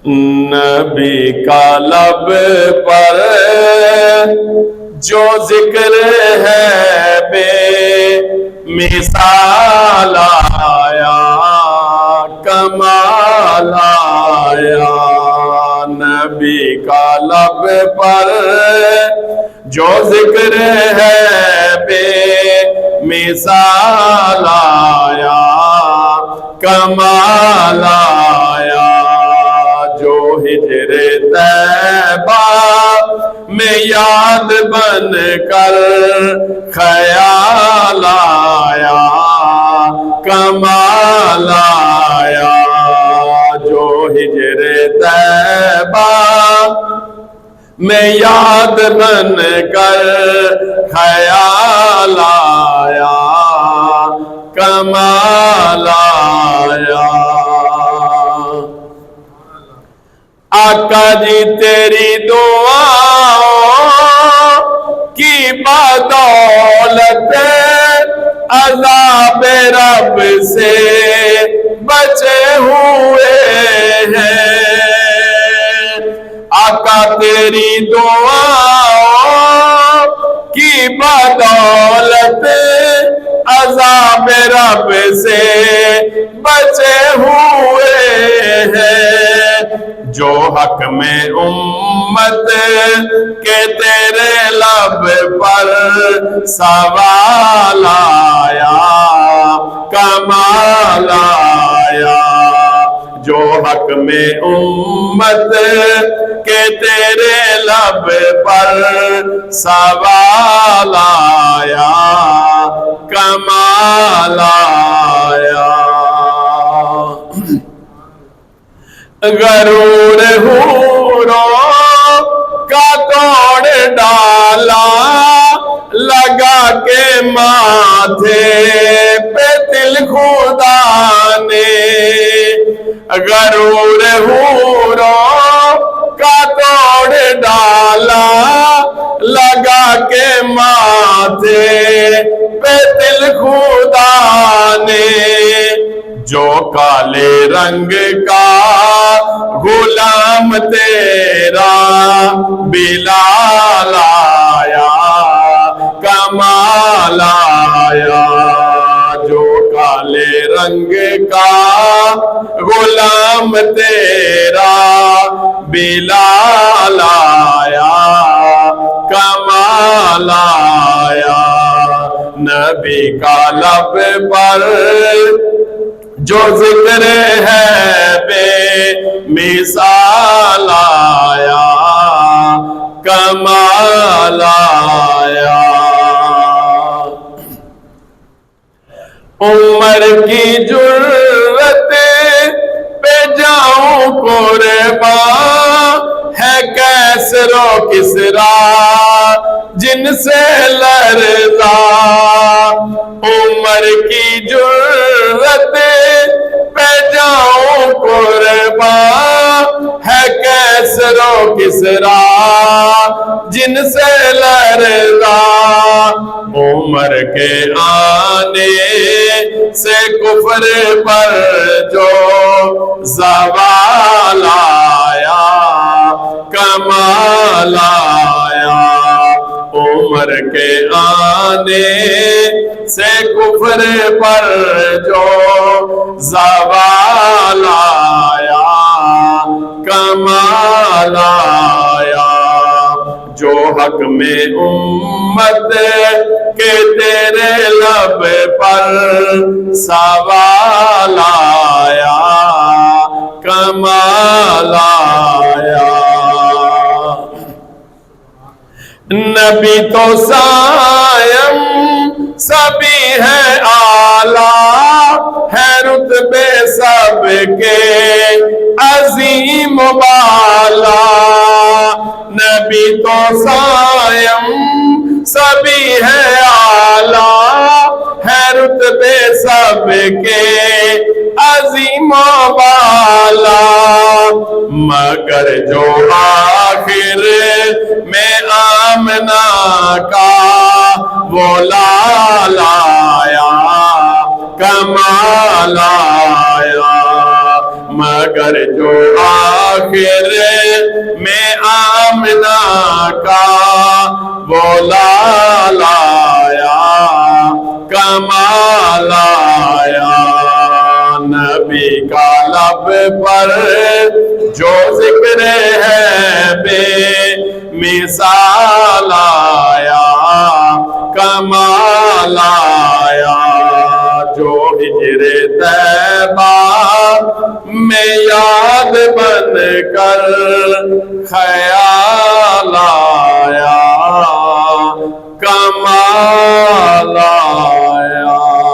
نبی کا لب پر جو ذکر ہے بے مثال آیا، کمال آیا۔ نبی کا لب پر جو ذکر ہے بے مثال آیا، کمال آیا۔ جو ہجر طیبہ میں یاد بن کر خیال آیا، کمال آیا۔ جو ہجر طیبہ میں یاد بن کر خیال آیا، کمال آیا۔ آقا جی تیری دعاؤں کی بدولت عذاب رب سے بچے ہوئے ہیں۔ آقا تیری دعاؤں کی بدولت عذاب رب سے بچے ہوئے ہیں۔ جو حق میں امت کے تیرے لب پر سوال آیا، کمال آیا۔ جو حق میں امت کے تیرے لب پر سوال آیا، کمال آیا۔ غرور حوروں کا توڑ ڈالا لگا کے ماتھے پہ دل خدا نے۔ غرور حوروں کا توڑ ڈالا لگا کے ماتھے پہ دل خدا نے۔ جو کالے رنگ کا غلام تیرا بلال آیا، کمال آیا۔ جو کالے رنگ کا غلام تیرا بلال آیا، کمال آیا۔ نبی کا لب پر جو ذکر ہے بے مثال آیا، کمال آیا۔ عمر کی جرت پہ جاؤں قربان، ہے کیسر و کسریٰ جن سے لرزا۔ عمر کی جرت پہ جاؤں قربان، ہے کیسر و کسریٰ جن سے لرزا۔ عمر کے آنے سے کفر پر جو زوال آیا، کمال آیا۔ عمر کے آنے سے کفر پر جو زوال آیا، کمال آیا۔ جو حق میں امت کے تیرے لب پر سوال آیا، کمال آیا۔ نبی تو سائم سبھی ہے اعلیٰ، ہے رتبے سب کے عظیم بالا۔ نبی تو سائم سبھی ہے اعلیٰ، ہے رتبے سب کے عظیم بالا۔ مگر جو آخر میں آمنہ کا وہ لال آیا، کمال آیا۔ مگر جو آخر میں آمنہ کا وہ لال آیا کمال آیا، نبی کا لب پر جو ذکر ہے بے مثال آیا کمال آیا، جو ہجر طیبہ میں یاد بن کر خیال آیا کمال آیا۔